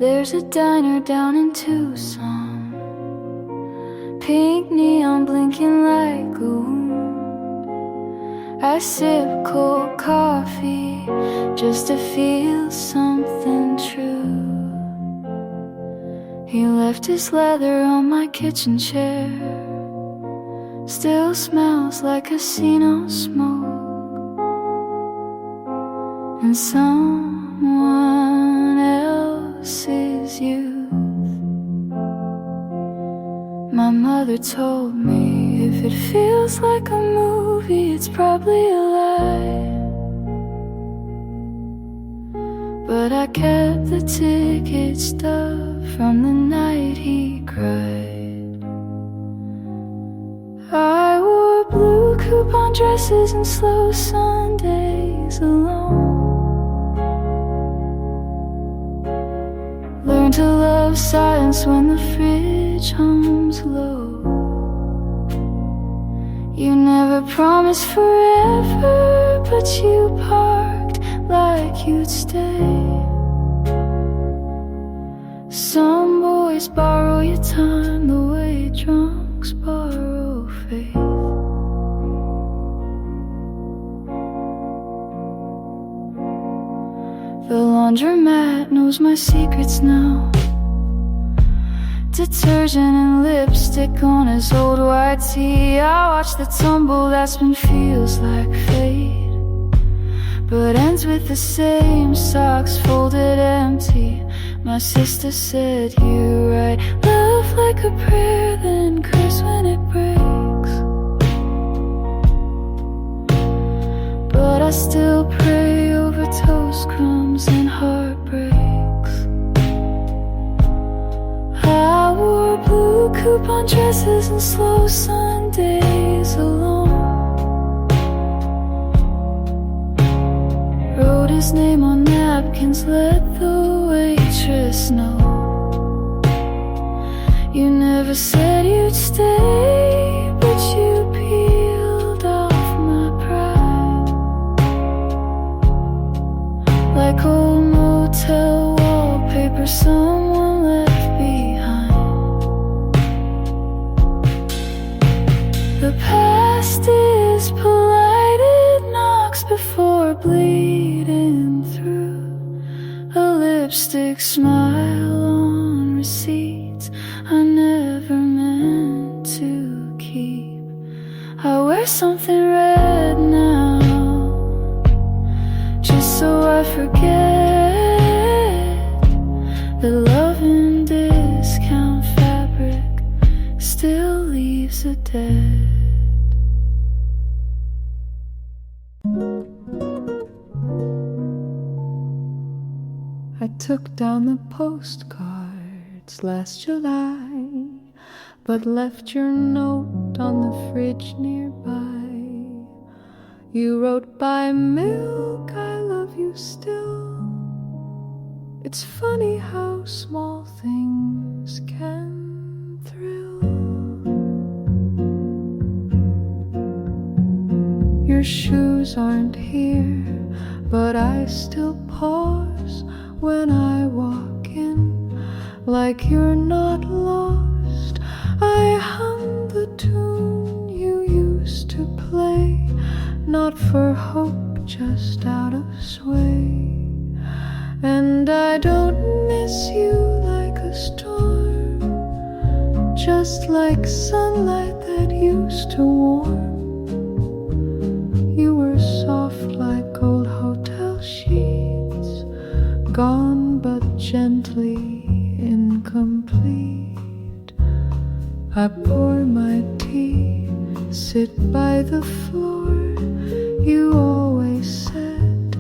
There's a diner down in Tucson, pink neon blinking like gold. I sip cold coffee just to feel something true. He left his leather on my kitchen chair, still smells like casino smoke and someone else's youth. My mother told me if it feels like a movie, it's probably a lie. But I kept the ticket stub from the night he cried. I wore blue coupon dresses and slow Sundays alone. Learn to love silence when the fridge hums low. You never promised forever, but you parked like you'd stay. Some boys borrow your time the way drunks borrow faith. The laundromat knows my secrets now. Detergent and lipstick on his old white tee. I watch the tumble that spin feels like fate, but ends with the same socks folded empty. My sister said you're right, love like a prayer, then curse when it breaks. But I still pray over toast crumbs and heartbreaks. I wore blue coupon dresses and slow Sundays alone. Wrote his name on napkins, let the waitress know. You never said you'd stay, but you peeled off my pride. Like old motel wallpaper someone left behind. The past is polite, it knocks before bleeding through. A lipstick smile on receipts I never meant to keep. I wear something red now, just so I forget that love in discount fabric still leaves a dead. I took down the postcards last July, but left your note on the fridge nearby. You wrote by milk, I love you still. It's funny how small things can thrill. Your shoes aren't here, but I still pause when I walk in, like you're not lost. I hum the tune you used to play, not for hope, just out of sway. And I don't miss you like a storm, just like sunlight that used to warm. You were soft like old hotel sheets, gone but gently incomplete. I pour my tea, sit by the floor. You always said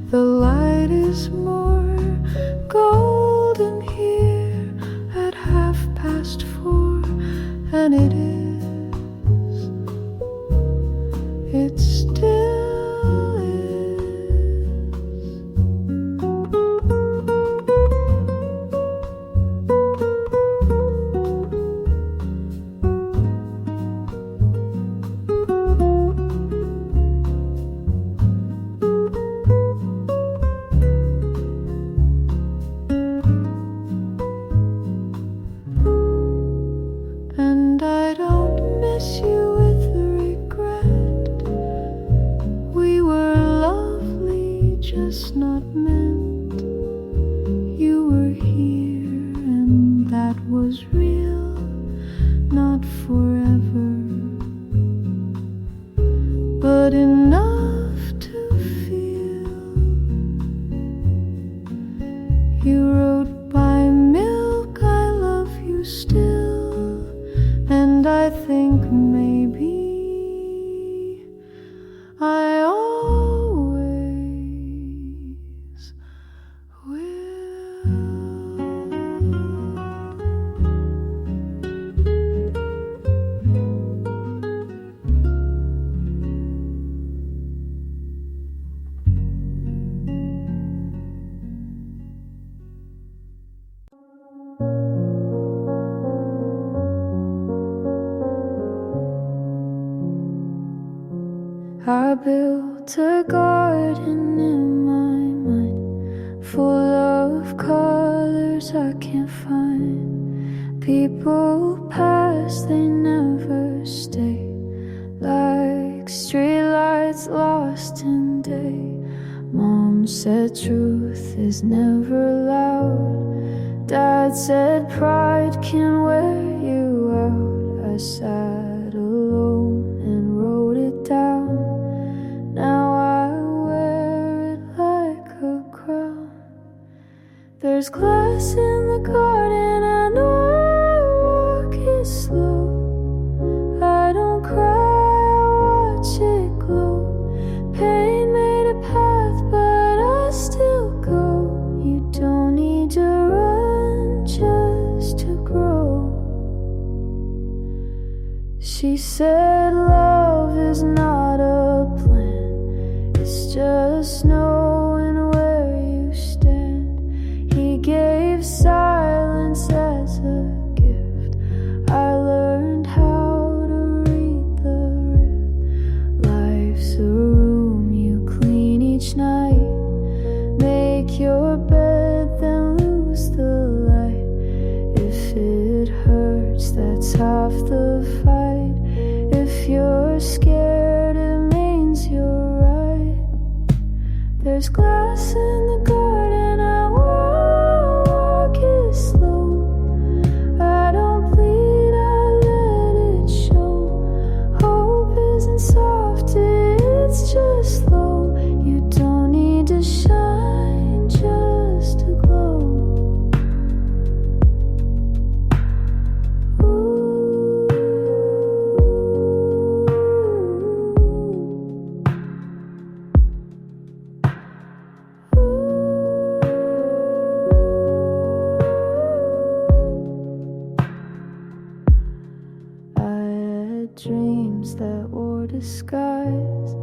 the light is more golden here at 4:30, and it is. It still is. just not meant. You were here, and that was real, not forever, but enough to feel. You wrote by milk, I love you still, and I think maybe I always will. I built a garden in my mind, full of colors I can't find. People pass, they never stay, like streetlights lost in day. Mom said truth is never loud. Dad said pride can wear you out. I sat alone and wrote it down. Now I wear it like a crown. There's glass in the garden, I know I walk it slow. I don't cry, I watch it glow. Pain made a path, but I still go. You don't need to run just to grow. She said love is not a plan, it's just knowing where you stand. He gave silence as a gift. I learned how to read the rift. Life's a room you clean each night. Make your bed, then lose the light. If it hurts, that's half the fight. If you're scared, it means you're right. There's glass in the garden, I walk it slow. I don't bleed, I let it show. Hope isn't soft, it's just slow. You don't need to shine just to glow. I had dreams that wore disguise.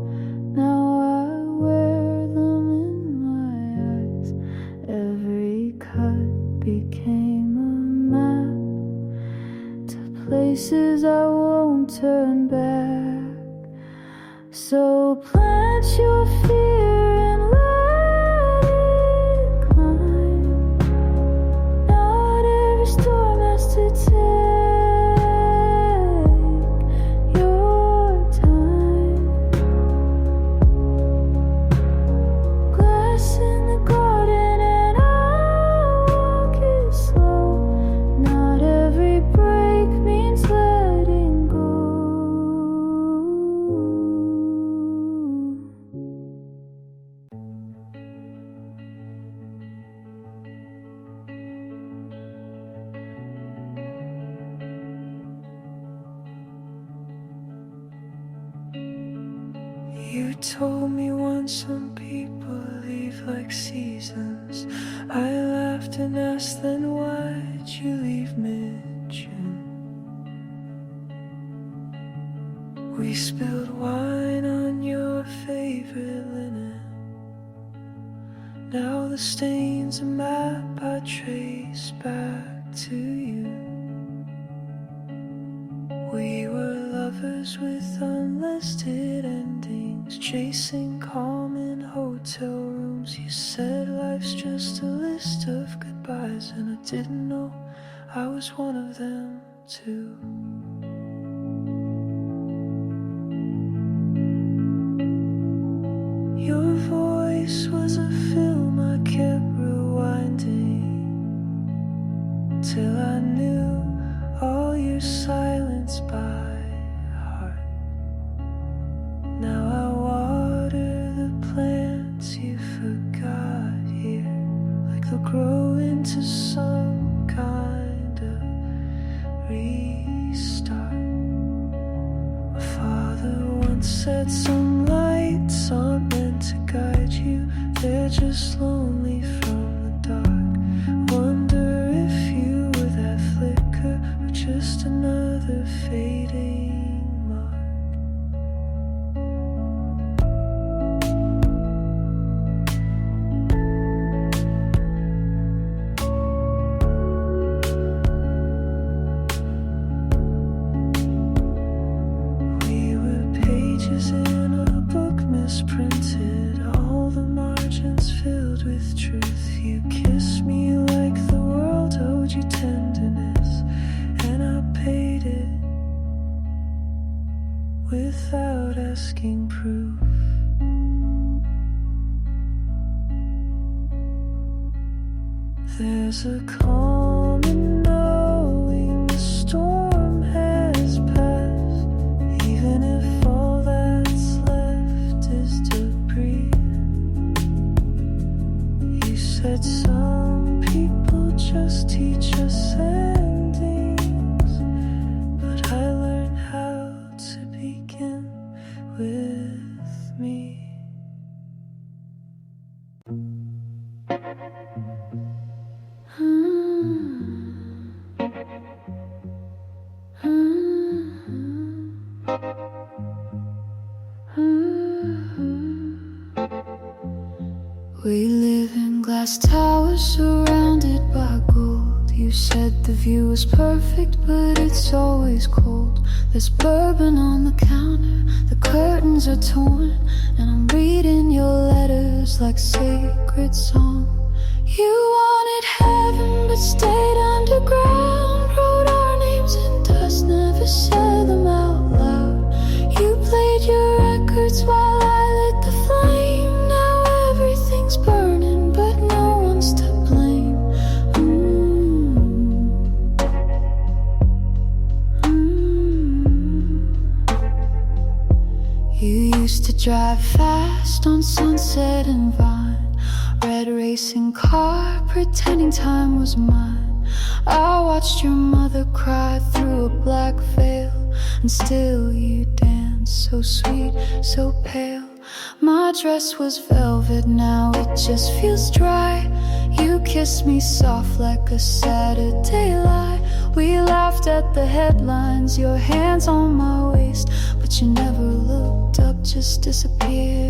Now I wear them in my eyes. Every cut became a map to places I won't turn back. So plant your fear and let it climb. Not every storm has to take your time. Glass in the garden and I walk it slow. Not every break means letting go. You told me once some people leave like seasons. I laughed and asked, then why'd you leave mid-June? We spilled wine on your favorite linen. Now the stain's a map I trace back to you. We were lovers with unlisted endings, chasing calm in hotel rooms. You said life's just a list of goodbyes, and I didn't know I was one of them too. Your voice was a till I knew all your silence by heart. Now I water the plants you forgot here, like they'll grow into some kind of restart. My father once said some lights aren't meant to guide you, they're just lonely from the dark. Wonder if you were that flicker or just another fading mark. We were pages in a book misprinted, all the margins filled with truth. You kissed me like the world owed you tenderness, and I paid it without asking proof. There's a calm in knowing the storm has passed, even if all that's left is debris. You said some people just teach us endings, but I learned how to begin with me. We live in glass towers surrounded by gold. You said the view was perfect, but it's always cold. There's bourbon on the counter, the curtains are torn, and I'm reading your letters like sacred song. You wanted heaven but stayed underground, wrote our names in dust, never said them out loud. You played your records while I lit the flame. Now everything's burning but no one's to blame. You used to drive fast on Sunset and Vine, red racing car, pretending time was mine. I watched your mother cry through a black veil, and still you danced so sweet, so pale. My dress was velvet, now it just feels dry. You kissed me soft like a Saturday lie. We laughed at the headlines, your hands on my waist, but you never looked up, just disappeared